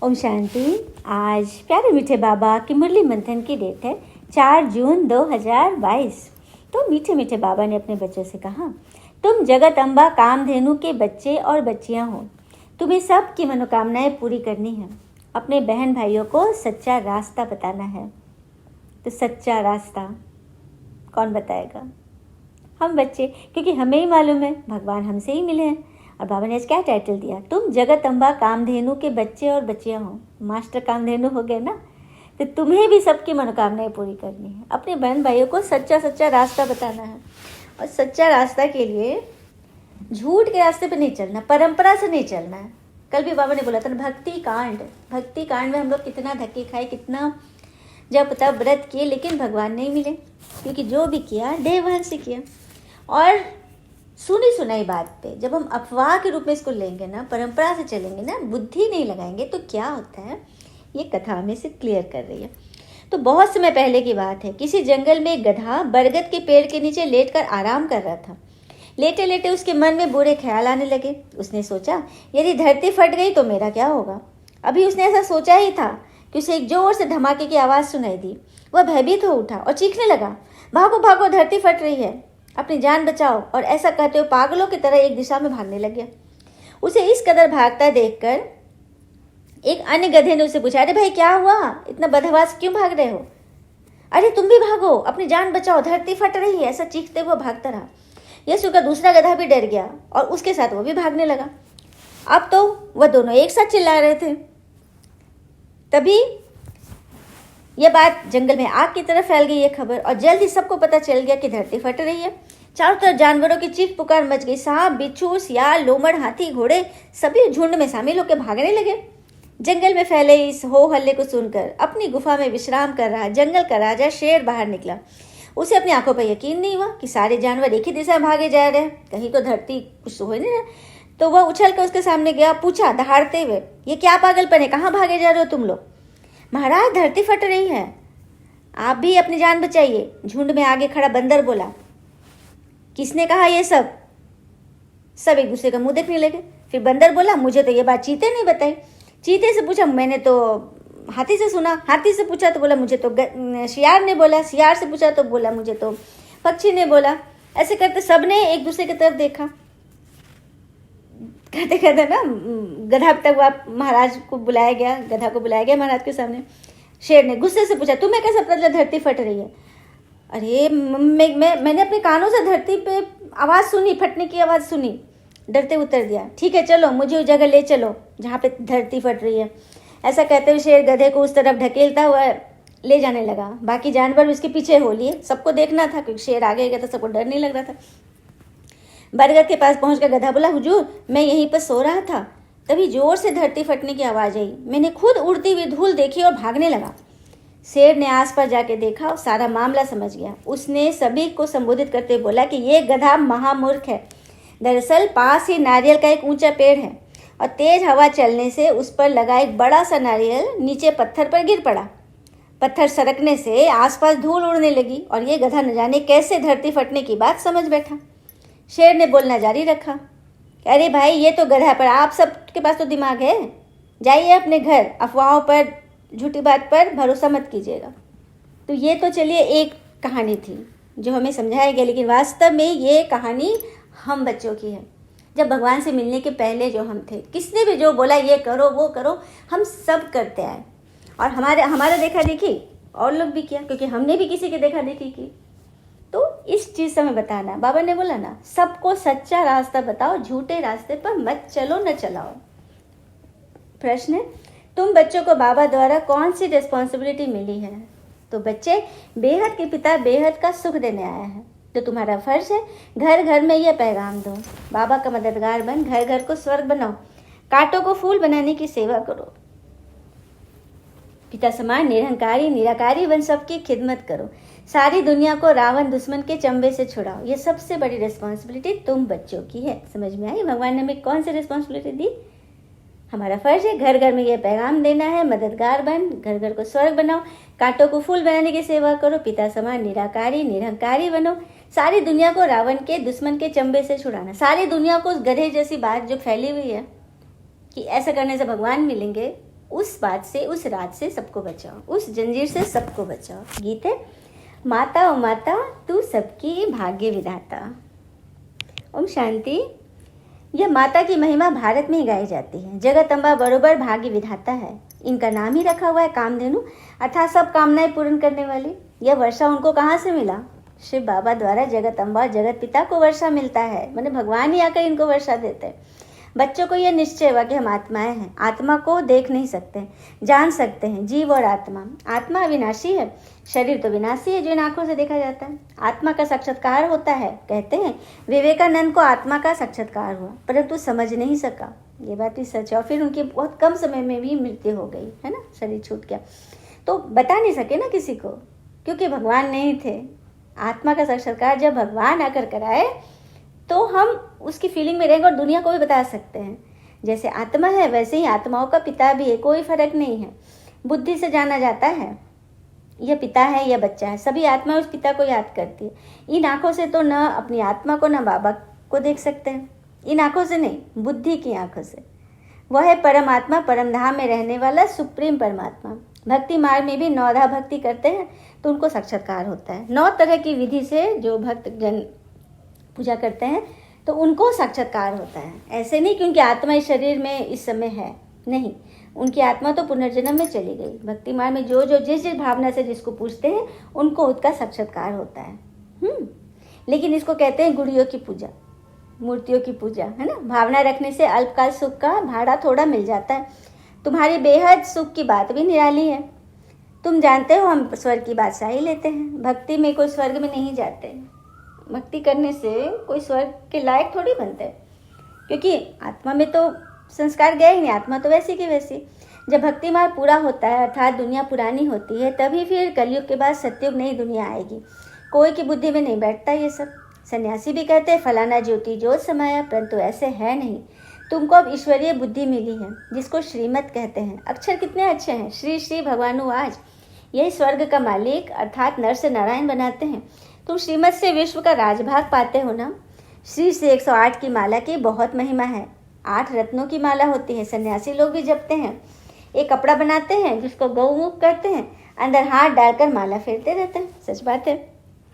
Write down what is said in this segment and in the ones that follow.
ओम शांति। आज प्यारे मीठे बाबा की मुरली मंथन की डेट है 4 जून 2022। तो मीठे मीठे बाबा ने अपने बच्चों से कहा, तुम जगत अम्बा कामधेनु के बच्चे और बच्चियां हो। तुम्हें सब की मनोकामनाएं पूरी करनी है। अपने बहन भाइयों को सच्चा रास्ता बताना है। तो सच्चा रास्ता कौन बताएगा? हम बच्चे, क्योंकि हमें ही मालूम है, भगवान हमसे ही मिले हैं। और बाबा ने आज क्या टाइटल दिया? तुम जगत अम्बा कामधेनु के बच्चे और बच्चियां हो। मास्टर कामधेनु हो गए ना। तो तुम्हें भी सबकी मनोकामनाएं पूरी करनी है। अपने बहन भाइयों को सच्चा सच्चा रास्ता बताना है। और सच्चा रास्ता के लिए झूठ के रास्ते पे नहीं चलना, परंपरा से नहीं चलना है। कल भी बाबा ने बोला था भक्ति कांड में हम लोग कितना धक्के खाए, कितना जब तब व्रत किए, लेकिन भगवान नहीं मिले। क्योंकि जो भी किया देवहन से किया। और सुनी सुनाई बात पे जब हम अफवाह के रूप में इसको लेंगे ना, परंपरा से चलेंगे ना, बुद्धि नहीं लगाएंगे, तो क्या होता है, ये कथा हमें से क्लियर कर रही है। तो बहुत समय पहले की बात है। किसी जंगल में एक गधा बरगद के पेड़ के नीचे लेटकर आराम कर रहा था। लेटे लेटे उसके मन में बुरे ख्याल आने लगे। उसने सोचा, यदि धरती फट गई तो मेरा क्या होगा। अभी उसने ऐसा सोचा ही था कि उसे एक जोर से धमाके की आवाज़ सुनाई दी। वह भयभीत हो उठा और चीखने लगा, भागो भागो, धरती फट रही है, अपनी जान बचाओ। और ऐसा कहते हुए पागलों की तरह एक दिशा में भागने लग गया। उसे इस कदर भागता देखकर एक अन्य गधे ने उसे पूछा, अरे भाई क्या हुआ, इतना बदहवास क्यों भाग रहे हो? अरे तुम भी भागो, अपनी जान बचाओ, धरती फट रही है, ऐसा चीखते हुए भागता रहा। यह सुनकर दूसरा गधा भी डर गया और उसके साथ वो भी भागने लगा। अब तो वह दोनों एक साथ चिल्ला रहे थे। तभी यह बात जंगल में आग की तरह फैल गई ये खबर, और जल्द ही सबको पता चल गया कि धरती फट रही है। चारों तरफ जानवरों की चीख पुकार मच गई। सांप, बिच्छू, सियार, लोमड़, हाथी, घोड़े सभी झुंड में शामिल होकर भागने लगे। जंगल में फैले इस हो हल्ले को सुनकर अपनी गुफा में विश्राम कर रहा जंगल का राजा शेर बाहर निकला। उसे अपनी आंखों पर यकीन नहीं हुआ कि सारे जानवर एक ही दिशा में भागे जा रहे हैं, कहीं तो धरती कुछ हो नहीं रहा। तो वह उछल कर उसके सामने गया, पूछा दहाड़ते हुए, ये क्या पागलपन है, कहाँ भागे जा रहे हो तुम लोग? महाराज, धरती फट रही है, आप भी अपनी जान बचाइए। झुंड में आगे खड़ा बंदर बोला। किसने कहा ये सब? सब एक दूसरे का मुंह देखने लगे। फिर बंदर बोला, मुझे तो ये बात चीते ने बताई। चीते से पूछा, मैंने तो हाथी से सुना। हाथी से पूछा तो बोला, मुझे तो शियार ने बोला। शियार से पूछा तो बोला, मुझे तो पक्षी ने बोला। ऐसे करते सबने एक दूसरे की तरफ देखा। कहते कहते ना गधा तक महाराज को बुलाया गया, गधा को बुलाया गया महाराज के सामने। शेर ने गुस्से से पूछा, तुम्हें कैसे पता चला धरती फट रही है? अरे मैंने अपने कानों से धरती पे आवाज़ सुनी, फटने की आवाज़ सुनी। डरते उत्तर दिया, ठीक है चलो, मुझे उस जगह ले चलो जहाँ पे धरती फट रही है। ऐसा कहते हुए शेर गधे को उस तरफ ढकेलता हुआ ले जाने लगा। बाकी जानवर उसके पीछे हो लिए। सबको देखना था क्योंकि शेर आगे गया था, सबको डर नहीं लग रहा था। बरगद के पास पहुंचकर गधा बोला, हुजूर मैं यहीं पर सो रहा था, तभी जोर से धरती फटने की आवाज़ आई। मैंने खुद उड़ती हुई धूल देखी और भागने लगा। शेर ने आस पास जाके देखा और सारा मामला समझ गया। उसने सभी को संबोधित करते हुए बोला कि ये गधा महामूर्ख है। दरअसल पास ही नारियल का एक ऊंचा पेड़ है और तेज हवा चलने से उस पर लगा एक बड़ा सा नारियल नीचे पत्थर पर गिर पड़ा। पत्थर सरकने से आसपास धूल उड़ने लगी और ये गधा न जाने कैसे धरती फटने की बात समझ बैठा। शेर ने बोलना जारी रखा, अरे भाई ये तो गधा, पर आप सबके पास तो दिमाग है, जाइए अपने घर, अफवाहों पर, झूठी बात पर भरोसा मत कीजिएगा। तो ये तो चलिए एक कहानी थी जो हमें समझाया गया, लेकिन वास्तव में ये कहानी हम बच्चों की है। जब भगवान से मिलने के पहले जो हम थे, किसने भी जो बोला ये करो वो करो, हम सब करते आए। और हमारा देखा देखी और लोग भी किया, क्योंकि हमने भी किसी की देखा देखी की। तो इस चीज़ से हमें बताना, बाबा ने बोला ना, सबको सच्चा रास्ता बताओ, झूठे रास्ते पर मत चलो, न चलाओ। प्रश्न है, तुम बच्चों को बाबा द्वारा कौन सी रिस्पॉन्सिबिलिटी मिली है? तो बच्चे, बेहद के पिता बेहद का सुख देने आया है, तो तुम्हारा फर्ज है घर घर में यह पैगाम दो, बाबा का मददगार बन घर घर को स्वर्ग बनाओ, कांटों को फूल बनाने की सेवा करो, पिता समान निरहंकारी निराकारी बन सबकी खिदमत करो, सारी दुनिया को रावण दुश्मन के चंबे से छुड़ाओ। ये सबसे बड़ी रिस्पॉन्सिबिलिटी तुम बच्चों की है। समझ में आई भगवान ने हमें कौन सी रिस्पॉन्सिबिलिटी दी? हमारा फर्ज है घर घर में यह पैगाम देना है, मददगार बन घर घर को स्वर्ग बनाओ, कांटों को फूल बनाने की सेवा करो, पिता समान निराकारी निरहंकारी बनो, सारी दुनिया को रावण के दुश्मन के चंबे से छुड़ाना। सारी दुनिया को उस गधे जैसी बात जो फैली हुई है कि ऐसा करने से भगवान मिलेंगे, उस बात से, उस रात से सबको बचाओ, उस जंजीर से सबको बचाओ। गीत है, माता ओ माता तू सबकी भाग्य विधाता। ओम शांति। यह माता की महिमा भारत में ही गाई जाती है। जगत अम्बा बरोबर भाग्य विधाता है। इनका नाम ही रखा हुआ है कामधेनु, अर्थात सब कामनाएं पूर्ण करने वाली। यह वर्षा उनको कहाँ से मिला? शिव बाबा द्वारा जगत अम्बा जगत पिता को वर्षा मिलता है, माने भगवान ही आकर इनको वर्षा देते हैं। बच्चों को यह निश्चय हुआ कि हम आत्माएं हैं। आत्मा को देख नहीं सकते, जान सकते हैं। जीव और आत्मा, आत्मा अविनाशी है, शरीर तो विनाशी है जो इन आंखों से देखा जाता है। आत्मा का साक्षात्कार होता है। कहते हैं विवेकानंद को आत्मा का साक्षात्कार हुआ, परंतु समझ नहीं सका। ये बात भी सच है। और फिर उनकी बहुत कम समय में भी मृत्यु हो गई है ना, शरीर छूट गया। तो बता नहीं सके ना किसी को, क्योंकि भगवान नहीं थे। आत्मा का साक्षात्कार जब भगवान आकर कराए तो हम उसकी फीलिंग में रहेंगे और दुनिया को भी बता सकते हैं। जैसे आत्मा है वैसे ही आत्माओं का पिता भी है, कोई फर्क नहीं है। बुद्धि से जाना जाता है यह पिता है, यह बच्चा है। सभी आत्मा उस पिता को याद करती है। इन आंखों से तो न अपनी आत्मा को न बाबा को देख सकते हैं, इन आंखों से नहीं, बुद्धि की आंखों से। वह है परमात्मा, परम धाम में रहने वाला सुप्रीम परमात्मा। भक्ति मार्ग में भी 9 भक्ति करते हैं तो उनको साक्षात्कार होता है। 9 तरह की विधि से जो भक्त जन पूजा करते हैं तो उनको साक्षात्कार होता है। ऐसे नहीं क्योंकि आत्मा इस शरीर में इस समय है, नहीं, उनकी आत्मा तो पुनर्जन्म में चली गई। भक्ति मार्ग में जो जो जिस जिस भावना से जिसको पूछते हैं उनको उसका साक्षात्कार होता है। लेकिन इसको कहते हैं गुड़ियों की पूजा, मूर्तियों की पूजा, है ना। भावना रखने से अल्पकाल सुख का भाड़ा थोड़ा मिल जाता है। तुम्हारी बेहद सुख की बात भी निराली है। तुम जानते हो हम स्वर्ग की बादशाही लेते हैं। भक्ति में कोई स्वर्ग में नहीं जाते। भक्ति करने से कोई स्वर्ग के लायक थोड़ी बनते, क्योंकि आत्मा में तो संस्कार गए ही नहीं। आत्मा तो वैसी की वैसी। जब भक्ति मार्ग पूरा होता है अर्थात दुनिया पुरानी होती है, तभी फिर कलयुग के बाद सतयुग नई दुनिया आएगी। कोई की बुद्धि में नहीं बैठता ये सब। सन्यासी भी कहते हैं फलाना ज्योति ज्योत समाया, परंतु ऐसे है नहीं। तुमको अब ईश्वरीय बुद्धि मिली है, जिसको श्रीमत कहते हैं। अक्षर कितने अच्छे हैं, श्री श्री भगवानुवाज। यही स्वर्ग का मालिक अर्थात नर से नारायण बनाते हैं। तुम श्रीमत से विश्व का राजभाग पाते हो ना। श्री से 108 की माला की बहुत महिमा है। 8 रत्नों की माला होती है, सन्यासी लोग भी जपते हैं। एक कपड़ा बनाते हैं जिसको गौमुख कहते हैं, अंदर हाथ डालकर माला फेरते रहते हैं। सच बात है,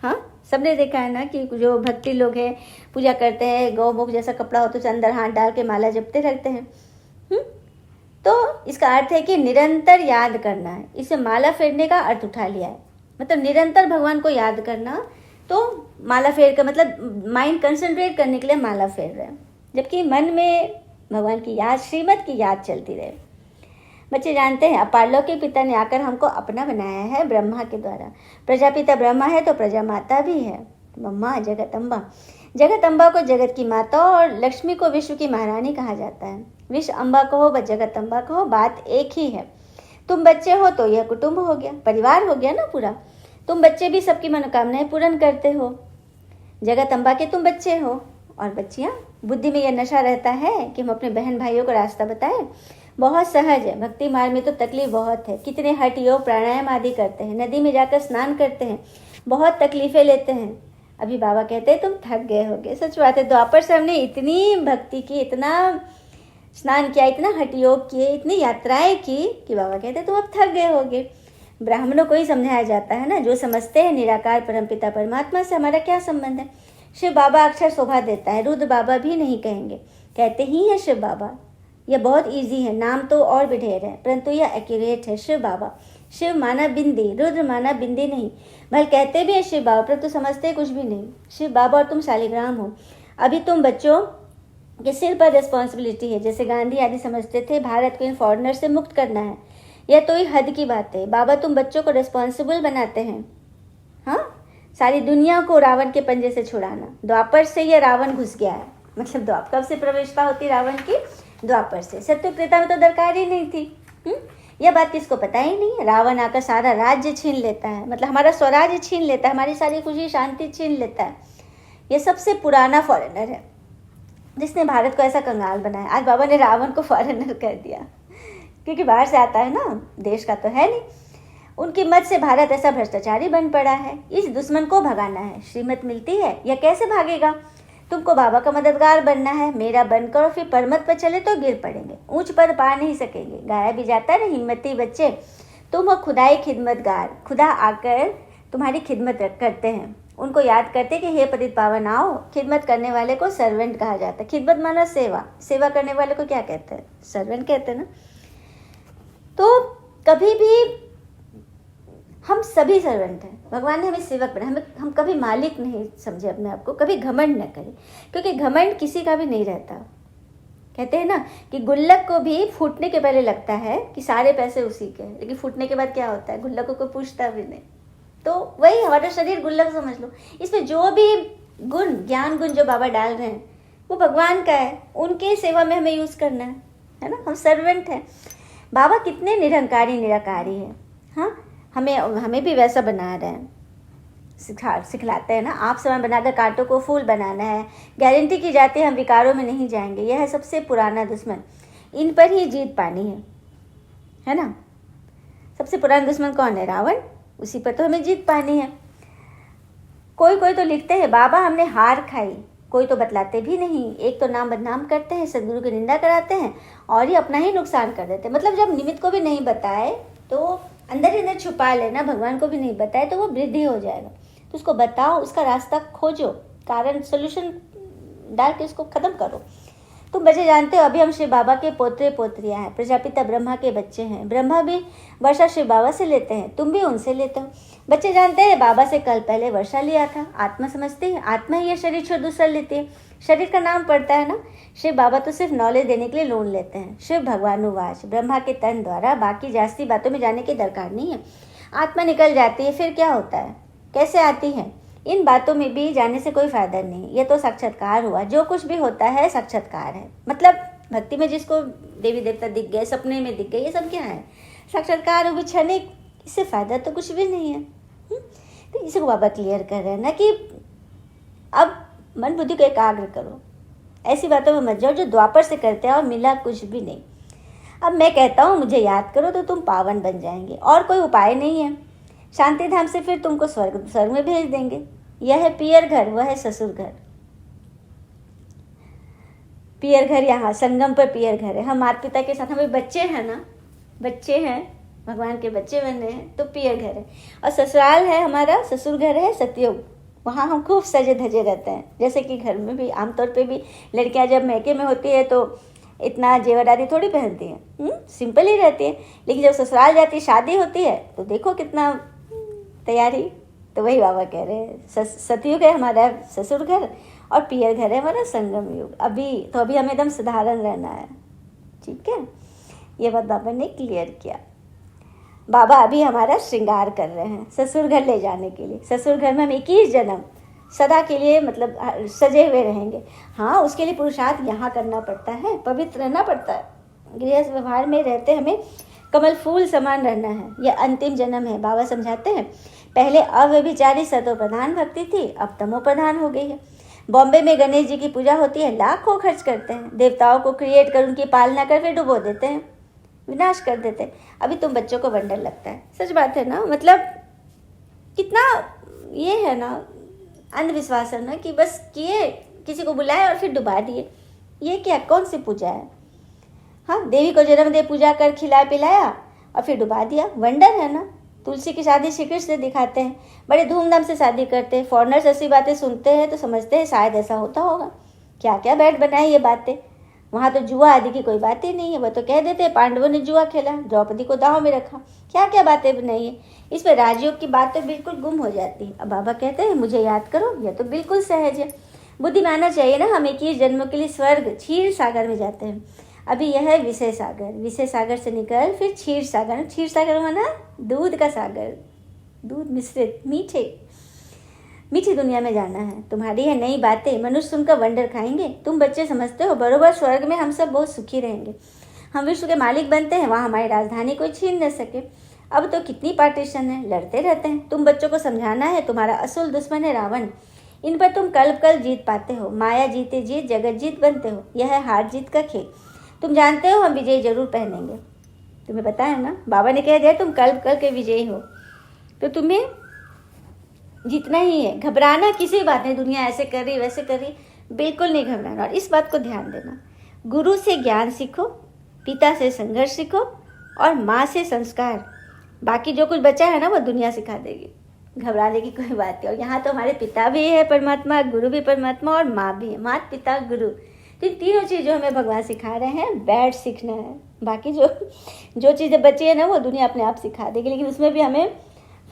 हाँ, सबने देखा है ना कि जो भक्ति लोग हैं पूजा करते हैं, गौमुख जैसा कपड़ा हो तो अंदर हाथ डाल के माला जपते रहते हैं। तो इसका अर्थ है कि निरंतर याद करना है। इसे माला फेरने का अर्थ उठा लिया है, मतलब निरंतर भगवान को याद करना। तो माला फेर का मतलब माइंड कंसंट्रेट करने के लिए माला फेर रहे हैं, जबकि मन में भगवान की याद, श्रीमत की याद चलती रहे। बच्चे जानते हैं अपारलौकिक पिता ने आकर हमको अपना बनाया है ब्रह्मा के द्वारा। प्रजापिता ब्रह्मा है तो प्रजा माता भी है, मम्मा जगत अम्बा। जगत अम्बा को जगत की माता और लक्ष्मी को विश्व की महारानी कहा जाता है। विश्व अम्बा कहो व जगत अम्बा कहो, बात एक ही है। तुम बच्चे हो तो यह कुटुंब हो गया, परिवार हो गया ना पूरा। तुम बच्चे भी सबकी मनोकामनाएं पूर्ण करते हो। जगत अम्बा के तुम बच्चे हो। और बच्चियां, बुद्धि में यह नशा रहता है कि हम अपने बहन भाइयों को रास्ता बताएं। बहुत सहज है। भक्ति मार्ग में तो तकलीफ बहुत है। कितने हठ योग प्राणायाम आदि करते हैं, नदी में जाकर स्नान करते हैं, बहुत तकलीफें लेते हैं। अभी बाबा कहते हैं तुम थक गए होगे। सच बात है। द्वापर से हमने इतनी भक्ति की, इतना स्नान किया, इतना हठ योग किए, इतनी यात्राएं की कि बाबा कहते हैं तुम अब थक गए होगे। ब्राह्मणों को ही समझाया जाता है ना, जो समझते हैं निराकार परमपिता परमात्मा से हमारा क्या संबंध है। शिव बाबा अक्षर शोभा देता है, रुद्र बाबा भी नहीं कहेंगे, कहते ही है शिव बाबा। यह बहुत इजी है, नाम तो और भी ढेर है, परंतु यह एक्यूरेट है। शिव बाबा, शिव माना बिंदी, रुद्र माना बिंदी नहीं। भले कहते भी है शिव बाबा, परंतु समझते कुछ भी नहीं। शिव बाबा और तुम शालिग्राम हो। अभी तुम बच्चों के सिर पर रिस्पॉन्सिबिलिटी है। जैसे गांधी आदि समझते थे भारत को इन फॉरेनर से मुक्त करना है, यह तो ही हद की बात है। बाबा तुम बच्चों को रिस्पॉन्सिबल बनाते हैं। हाँ, सारी दुनिया को रावण के पंजे से छुड़ाना। द्वापर से यह रावण घुस गया है, मतलब द्वापर से प्रवेशता होती रावण की, द्वापर से। सत्य त्रेता में तो दरकार ही नहीं थी। यह बात किसको पता ही नहीं। रावण आकर सारा राज्य छीन लेता है, मतलब हमारा स्वराज्य छीन लेता है, हमारी सारी खुशी शांति छीन लेता है। यह सबसे पुराना फॉरेनर है जिसने भारत को ऐसा कंगाल बनाया। आज बाबा ने रावण को फॉरेनर कर दिया, क्योंकि बाहर से आता है ना, देश का तो है नहीं। उनकी मत से भारत ऐसा भ्रष्टाचारी बन पड़ा है। इस दुश्मन को भगाना है। श्रीमत मिलती है, यह कैसे भागेगा। तुमको बाबा का मददगार बनना है, मेरा बनकर, और फिर परमत पर चले तो गिर पड़ेंगे, ऊंच पर पा नहीं सकेंगे। गाया भी जाता है ना, हिम्मती बच्चे तुम हो खुदाई खिदमतगार। खुदा आकर तुम्हारी खिदमत करते हैं, उनको याद करते कि हे पतित पावन आओ। खिदमत करने वाले को सर्वेंट कहा जाता है। खिदमत माना सेवा, सेवा करने वाले को क्या कहते हैं? सर्वेंट कहते हैं ना। तो कभी भी हम सभी सर्वेंट हैं, भगवान ने हमें सेवक बनाया, हम कभी मालिक नहीं समझे अपने आप को, कभी घमंड न करें, क्योंकि घमंड किसी का भी नहीं रहता। कहते हैं ना कि गुल्लक को भी फूटने के पहले लगता है कि सारे पैसे उसी के हैं, लेकिन फूटने के बाद क्या होता है? गुल्लक को कोई पूछता भी नहीं। तो वही हमारा शरीर गुल्लक समझ लो, इसमें जो भी गुण, ज्ञान गुण जो बाबा डाल रहे हैं वो भगवान का है, उनके सेवा में हमें यूज करना है ना। हम सर्वेंट हैं। बाबा कितने निरंकारी निराकारी है। हाँ, हमें भी वैसा बना रहे हैं, सिखलाते हैं ना। आप समय बनाकर कांटों को फूल बनाना है। गारंटी की जाती है हम विकारों में नहीं जाएंगे। यह है सबसे पुराना दुश्मन, इन पर ही जीत पानी है ना। सबसे पुराना दुश्मन कौन है? रावण। उसी पर तो हमें जीत पानी है। कोई तो लिखते हैं बाबा हमने हार खाई, कोई तो बतलाते भी नहीं। एक तो नाम बदनाम करते हैं, सदगुरु की निंदा कराते हैं और ये अपना ही नुकसान कर देते हैं। मतलब जब निमित्त को भी नहीं बताए तो अंदर ही अंदर छुपा लेना, भगवान को भी नहीं बताए तो वो वृद्धि हो जाएगा। तो उसको बताओ, उसका रास्ता खोजो, कारण सोल्यूशन डाल के उसको खत्म करो। तुम बच्चे जानते हो अभी हम शिव बाबा के पोते पोत्रियां हैं, प्रजापिता ब्रह्मा के बच्चे हैं। ब्रह्मा भी वर्षा शिव बाबा से लेते हैं, तुम भी उनसे लेते हो। बच्चे जानते हैं बाबा से कल पहले वर्षा लिया था। आत्मा समझते हैं, आत्मा ही ये शरीर छोड़ दूसरा लेती है। शरीर का नाम पड़ता है ना। शिव बाबा तो सिर्फ नॉलेज देने के लिए लोन लेते हैं। शिव भगवानुवाच, ब्रह्मा के तन द्वारा, बाकी जास्ती बातों में जाने की दरकार नहीं है। आत्मा निकल जाती है, फिर क्या होता है, कैसे आती है, इन बातों में भी जाने से कोई फायदा नहीं। ये तो साक्षात्कार हुआ, जो कुछ भी होता है साक्षात्कार है। मतलब भक्ति में जिसको देवी देवता दिख गए, सपने में दिख गए, ये सब क्या है? साक्षात्कार हुई क्षणिक, इससे फायदा तो कुछ भी नहीं है। तो इसे को बाबा क्लियर कर रहे हैं ना कि अब मन बुद्धि को एकाग्र करो, ऐसी बातों में मत जाओ जो द्वापर से करते हैं और मिला कुछ भी नहीं। अब मैं कहता हूँ मुझे याद करो तो तुम पावन बन जाएंगे, और कोई उपाय नहीं है। शांति धाम से फिर तुमको स्वर्ग में भेज देंगे। यह है पियर घर, वह है ससुर घर। पियर घर यहाँ संगम पर पियर घर है। हम माता पिता के साथ, हमें बच्चे हैं ना, बच्चे हैं, भगवान के बच्चे बने हैं, तो पियर घर है। और ससुराल है हमारा, ससुर घर है सतयुग। वहाँ हम खूब सजे धजे रहते हैं। जैसे कि घर में भी आमतौर पे भी लड़कियां जब मैके में होती है तो इतना जेवर आदि थोड़ी पहनती हैं, सिंपल ही रहती है। लेकिन जब ससुराल जाती, शादी होती है, तो देखो कितना तैयारी। तो वही बाबा कह रहे हैं, सतयुग है हमारा ससुर घर और पियर घर है हमारा संगम युग। अभी हमें एकदम साधारण रहना है, ठीक है। ये बात बाबा ने क्लियर किया। बाबा अभी हमारा श्रृंगार कर रहे हैं ससुर घर ले जाने के लिए। ससुर घर में हम 21 जन्म सदा के लिए मतलब सजे हुए रहेंगे। हाँ, उसके लिए पुरुषार्थ यहाँ करना पड़ता है, पवित्र रहना पड़ता है। गृहस्थ व्यवहार में रहते हमें कमल फूल समान रहना है। यह अंतिम जन्म है। बाबा समझाते हैं पहले अव्यभिचारी सतो प्रधान भक्ति थी, अब तमो प्रधान हो गई है। बॉम्बे में गणेश जी की पूजा होती है, लाखों खर्च करते हैं। देवताओं को क्रिएट कर उनकी पालना कर फिर डुबो देते हैं, विनाश कर देते हैं। अभी तुम बच्चों को वंडर लगता है, सच बात है ना। मतलब कितना ये है ना अंधविश्वास है ना कि बस किए, किसी को बुलाए और फिर डुबा दिए। ये क्या, कौन सी पूजा है? हाँ, देवी को जन्म दे, पूजा कर, खिलाया पिलाया और फिर डुबा दिया, वंडर है ना। तुलसी की शादी श्री कृष्ण से दिखाते हैं, बड़े धूमधाम से शादी करते हैं। फॉरनर्स ऐसी बातें सुनते हैं तो समझते हैं शायद ऐसा होता होगा। क्या क्या बैठ बनाए ये बातें। वहाँ तो जुआ आदि की कोई बात ही नहीं है। वह तो कह देते हैं पांडवों ने जुआ खेला, द्रौपदी को दाव में रखा। क्या क्या बातें बनाई है। इसमें राजयोग की बात तो बिल्कुल गुम हो जाती है। अब बाबा कहते हैं मुझे याद करो, यह तो बिल्कुल सहज है। बुद्धि मानना चाहिए ना। हम 21 जन्मों के लिए स्वर्ग क्षीर सागर में जाते हैं। अभी यह है विषय सागर। विषय सागर से निकल फिर क्षीर सागर। क्षीर सागर माना दूध का सागर, दूध मिश्रित, मीठी दुनिया में जाना है। तुम्हारी है नई बातें, मनुष्य सुनकर वंडर खाएंगे। तुम बच्चे समझते हो बरोबर स्वर्ग में हम सब बहुत सुखी रहेंगे। हम विश्व के मालिक बनते हैं, वहाँ हमारी राजधानी कोई छीन न सके। अब तो कितनी पार्टीशन है, लड़ते रहते हैं। तुम बच्चों को समझाना है तुम्हारा असल दुश्मन है रावण। इन पर तुम कल जीत पाते हो। माया जीते जीत जगत जीत बनते हो। यह है हार जीत का खेल। तुम जानते हो हम विजय जरूर पहनेंगे। तुम्हें पता है ना, बाबा ने कह दिया तुम कल के विजयी हो, तो तुम्हें जीतना ही है। घबराना किसी बात नहीं। दुनिया ऐसे कर रही वैसे कर रही, बिल्कुल नहीं घबराना। और इस बात को ध्यान देना, गुरु से ज्ञान सीखो, पिता से संघर्ष सीखो और माँ से संस्कार। बाकी जो कुछ बचा है ना वो दुनिया सिखा देगी, घबराने की कोई बात नहीं। और यहाँ तो हमारे पिता भी है परमात्मा, गुरु भी परमात्मा और माँ भी है, माता पिता गुरु। तो इन तीनों चीज़ों हमें भगवान सिखा रहे हैं, बैठ सीखना है। बाकी जो चीज़ें बची है ना वो दुनिया अपने आप सिखा देगी, लेकिन उसमें भी हमें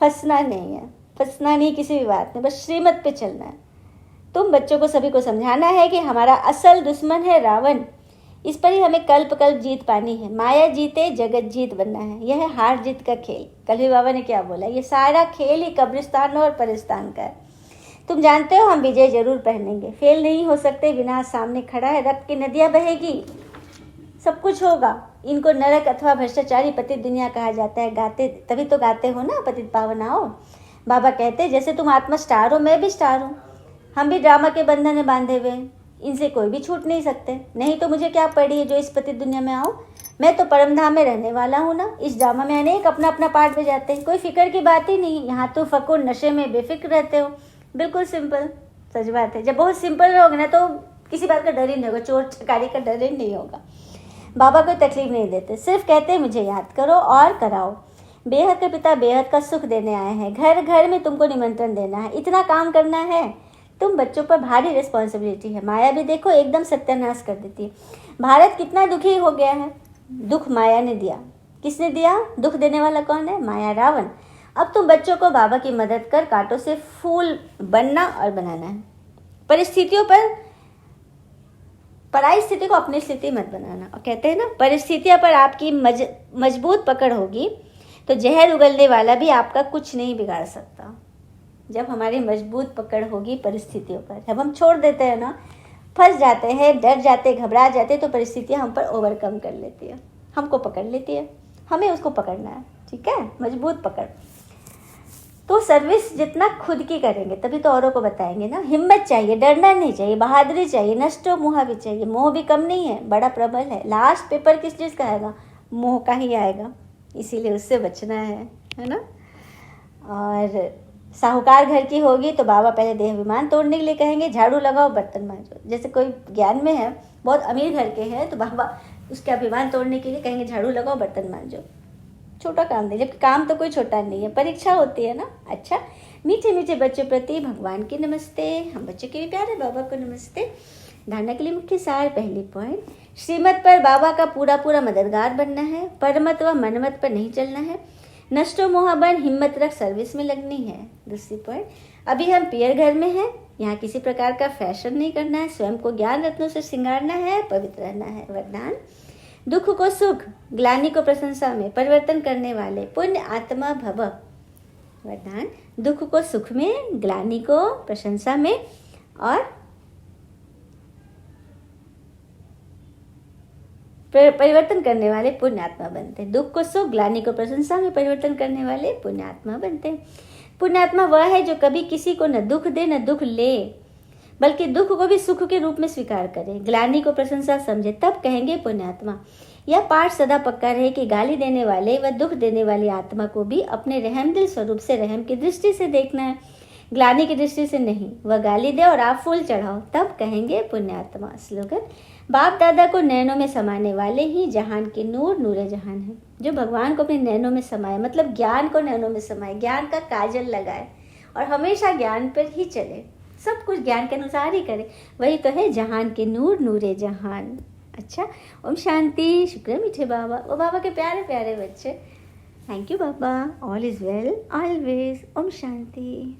फंसना नहीं है, फंसना नहीं किसी भी बात में, बस श्रीमत पे चलना है। तुम बच्चों को सभी को समझाना है कि हमारा असल दुश्मन है रावण, इस पर ही हमें कल्प कल्प जीत पानी है। माया जीते जगत जीत बनना है, यह है हार जीत का खेल। कल भी बाबा ने क्या बोला, ये सारा खेल ही कब्रिस्तान और परिस्तान का है। तुम जानते हो हम विजय जरूर पहनेंगे, फेल नहीं हो सकते, विनाश सामने खड़ा है, रक्त की नदियाँ बहेगी, सब कुछ होगा। इनको नरक अथवा भ्रष्टाचारी पतित दुनिया कहा जाता है। गाते तभी तो गाते हो ना, पतित पावन आओ। बाबा कहते जैसे तुम आत्मा स्टार हो, मैं भी स्टार हूँ, हम भी ड्रामा के बंधन में बांधे हुए हैं, इनसे कोई भी छूट नहीं सकते। नहीं तो मुझे क्या पड़ी है जो इस पतित दुनिया में आऊँ, मैं तो परम धाम में रहने वाला हूँ ना। इस ड्रामा में अनेक अपना अपना पार्ट बजाते हैं, कोई फिक्र की बात ही नहीं। यहाँ तो फकुर नशे में बेफिक्र रहते हो, बिल्कुल सिंपल। सच बात है, जब बहुत सिंपल रहोगे ना तो किसी बात का डर ही नहीं होगा, चोर चकारी का डर ही नहीं होगा। बाबा कोई तकलीफ नहीं देते, सिर्फ कहते हैं मुझे याद करो और कराओ। बेहद के पिता बेहद का सुख देने आए हैं, घर घर में तुमको निमंत्रण देना है, इतना काम करना है। तुम बच्चों पर भारी रिस्पॉन्सिबिलिटी है। माया भी देखो एकदम सत्यानाश कर देती है। भारत कितना दुखी हो गया है, दुख माया ने दिया। किसने दिया? दुख देने वाला कौन है? माया, रावण। अब तुम बच्चों को बाबा की मदद कर कांटों से फूल बनना और बनाना है। परिस्थितियों पर, पराई स्थिति को अपनी स्थिति मत बनाना। और कहते हैं ना, परिस्थितियों पर आपकी मजबूत पकड़ होगी तो जहर उगलने वाला भी आपका कुछ नहीं बिगाड़ सकता। जब हमारी मजबूत पकड़ होगी परिस्थितियों पर, जब हम छोड़ देते हैं ना, फंस जाते हैं, डर जाते, घबरा जाते, तो परिस्थितियाँ हम पर ओवरकम कर लेती है, हमको पकड़ लेती है, हमें उसको पकड़ना है। ठीक है, मजबूत पकड़। तो सर्विस जितना खुद की करेंगे तभी तो औरों को बताएंगे ना। हिम्मत चाहिए, डरना नहीं चाहिए, बहादुरी चाहिए, नष्टो मोह भी चाहिए। मोह भी कम नहीं है, बड़ा प्रबल है। लास्ट पेपर किस चीज़ का आएगा? मोह का ही आएगा, इसीलिए उससे बचना है ना। और साहूकार घर की होगी तो बाबा पहले देह अभिमान तोड़ने के लिए कहेंगे, झाड़ू लगाओ बर्तन मांजो। जैसे कोई ज्ञान में है, बहुत अमीर घर के हैं, तो बाबा उसके अभिमान तोड़ने के लिए कहेंगे झाड़ू लगाओ बर्तन मांजो। छोटा काम नहीं, जबकि काम तो कोई छोटा नहीं है, परीक्षा होती है ना। अच्छा, मीठे मीठे बच्चों प्रति भगवान की नमस्ते, हम बच्चों के भी प्यारे बाबा को नमस्ते। धारणा के लिए मुख्य सार, पहली पॉइंट, श्रीमत पर बाबा का पूरा पूरा मददगार बनना है, परमत व मनमत पर नहीं चलना है, नष्टो मोह बन हिम्मत रख सर्विस में लगनी है। दूसरी पॉइंट, अभी हम पियर घर में हैं, यहाँ किसी प्रकार का फैशन नहीं करना है, स्वयं को ज्ञान रत्नों से श्रृंगारना है, पवित्र रहना है। वरदान, दुख को सुख, ग्लानि को प्रशंसा में परिवर्तन करने वाले पुण्य आत्मा भव। वरदान, दुख को सुख में, ग्लानि को प्रशंसा में और परिवर्तन करने वाले पुण्यात्मा बनते हैं। दुख को सुख, ग्लानि को प्रशंसा में परिवर्तन करने वाले पुण्यात्मा बनते हैं। पुण्यात्मा वह है जो कभी किसी को न दुख दे न दुख ले, बल्कि दुख को भी सुख के रूप में स्वीकार करे, ग्लानि को प्रशंसा समझे, तब कहेंगे पुण्यात्मा। यह पाठ सदा पक्का रहे कि गाली देने वाले व दुख देने वाली आत्मा को भी अपने रहमदिल स्वरूप से रहम की दृष्टि से देखना है, ग्लानि की दृष्टि से नहीं। वह गाली दे और आप फूल चढ़ाओ, तब कहेंगे पुण्यात्मा। स्लोगन, बाप दादा को नैनों में समाने वाले ही जहान के नूर नूरे जहान है। जो भगवान को अपने नैनों में समाए, मतलब ज्ञान को नैनों में समाए, ज्ञान का काजल लगाए और हमेशा ज्ञान पर ही चले, सब कुछ ज्ञान के अनुसार ही करे, वही तो है जहान के नूर नूरे जहान। अच्छा, ओम शांति। शुक्र मीठे बाबा, वो बाबा के प्यारे प्यारे बच्चे। थैंक यू बाबा, ऑल इज़ वेल ऑलवेज। ओम शांति।